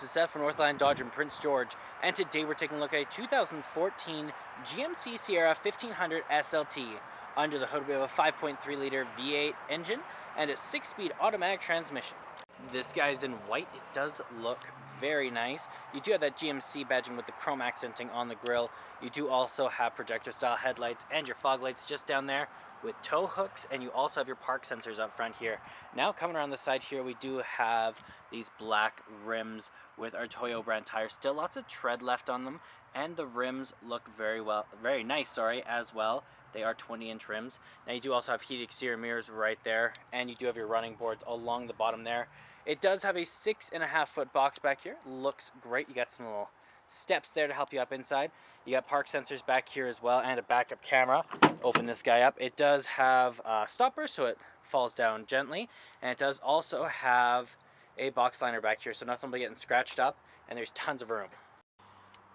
this is Seth from Northland Dodge in Prince George, and today we're taking a look at a 2014 GMC Sierra 1500 SLT. Under the hood we have a 5.3 liter V8 engine and a 6-speed automatic transmission. This guy's in white. It does look very nice. You do have that GMC badging with the chrome accenting on the grille. You do also have projector style headlights and your fog lights just down there with tow hooks, and you also have your park sensors up front here. Now coming around the side here, we do have these black rims with our Toyo brand tires. Still lots of tread left on them, and the rims look very nice as well. They are 20-inch rims. Now you do also have heated exterior mirrors right there, and you do have your running boards along the bottom there. It does have a 6.5-foot box back here. Looks great. You got some little steps there to help you up inside. You got park sensors back here as well, and a backup camera. Open this guy up. It does have stoppers, so it falls down gently, and it does also have a box liner back here, so nothing will be getting scratched up, and there's tons of room.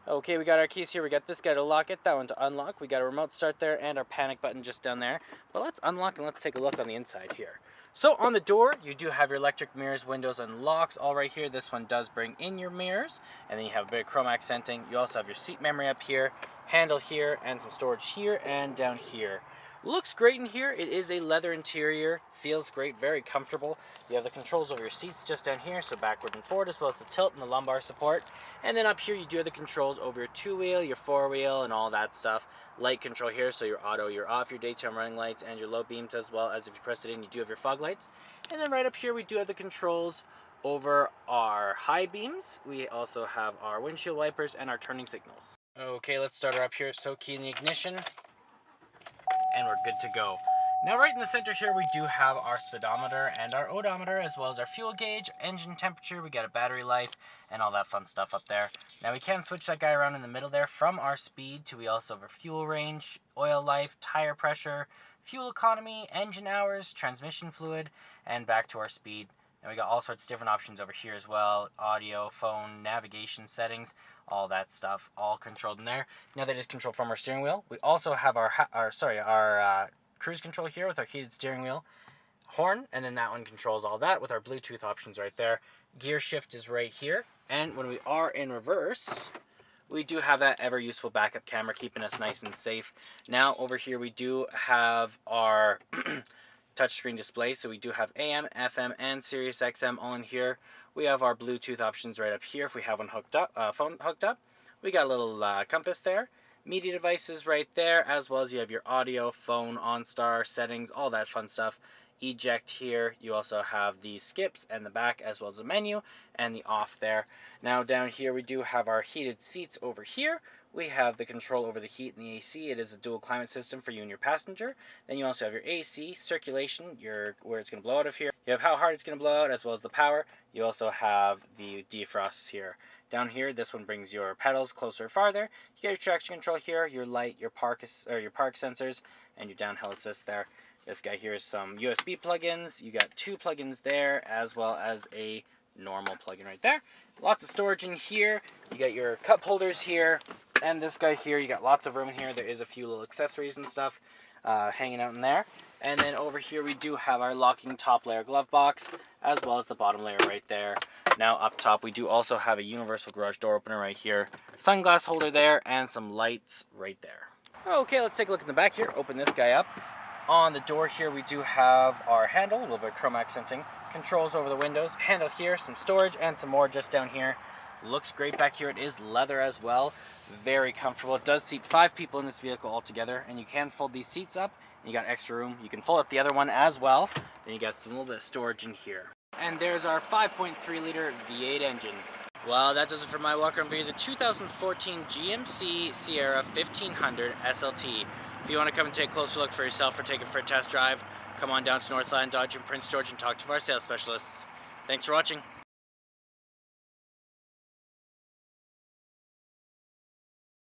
Okay, we got our keys here. We got this guy to lock it, that one to unlock. We got a remote start there and our panic button just down there. But let's unlock and let's take a look on the inside here. So on the door, you do have your electric mirrors, windows, and locks all right here. This one does bring in your mirrors, and then you have a bit of chrome accenting. You also have your seat memory up here, handle here, and some storage here and down here. Looks great in here. It is a leather interior, feels great, very comfortable. You have the controls over your seats just down here, so backward and forward, as well as the tilt and the lumbar support. And then up here you do have the controls over your 2-wheel, your 4-wheel, and all that stuff. Light control here, so your auto, your off, your daytime running lights, and your low beams, as well as if you press it in, you do have your fog lights. And then right up here we do have the controls over our high beams. We also have our windshield wipers and our turning signals. Okay, let's start her up here. So key in the ignition, and we're good to go. Now right in the center here we do have our speedometer and our odometer, as well as our fuel gauge, engine temperature. We got a battery life and all that fun stuff up there. Now we can switch that guy around in the middle there from our speed to, we also have our fuel range, oil life, tire pressure, fuel economy, engine hours, transmission fluid, and back to our speed. And we got all sorts of different options over here as well. Audio, phone, navigation settings, all that stuff, all controlled in there. Now that is controlled from our steering wheel. We also have our cruise control here with our heated steering wheel, horn, and then that one controls all that with our Bluetooth options right there. Gear shift is right here. And when we are in reverse, we do have that ever useful backup camera keeping us nice and safe. Now over here we do have our touchscreen display, so we do have AM, FM, and Sirius XM all in here. We have our Bluetooth options right up here if we have one hooked up, phone hooked up. We got a little compass there. Media devices right there, as well as you have your audio, phone, OnStar, settings, all that fun stuff. Eject here. You also have the skips and the back, as well as the menu and the off there. Now down here we do have our heated seats over here. We have the control over the heat and the AC. It is a dual climate system for you and your passenger. Then you also have your AC, circulation, where it's going to blow out of here. You have how hard it's going to blow out, as well as the power. You also have the defrosts here. Down here, this one brings your pedals closer or farther. You got your traction control here, your light, your park sensors, and your downhill assist there. This guy here is some USB plugins. You got 2 plugins there, as well as a normal plug-in right there. Lots of storage in here. You got your cup holders here, and this guy here, you got lots of room here. There is a few little accessories and stuff hanging out in there. And then over here we do have our locking top layer glove box, as well as the bottom layer right there. Now up top we do also have a universal garage door opener right here, sunglass holder there, and some lights right there. Okay, let's take a look in the back here. Open this guy up. On the door here we do have our handle, a little bit of chrome accenting, controls over the windows, handle here, some storage, and some more just down here. Looks great back here. It is leather as well, very comfortable. It does seat 5 people in this vehicle altogether, and you can fold these seats up. You got extra room. You can fold up the other one as well. Then you got some little bit of storage in here. And there's our 5.3 liter V8 engine. Well, that does it for my walk-around video of the 2014 GMC Sierra 1500 SLT. If you want to come and take a closer look for yourself or take it for a test drive, come on down to Northland Dodge in Prince George and talk to our sales specialists. Thanks for watching.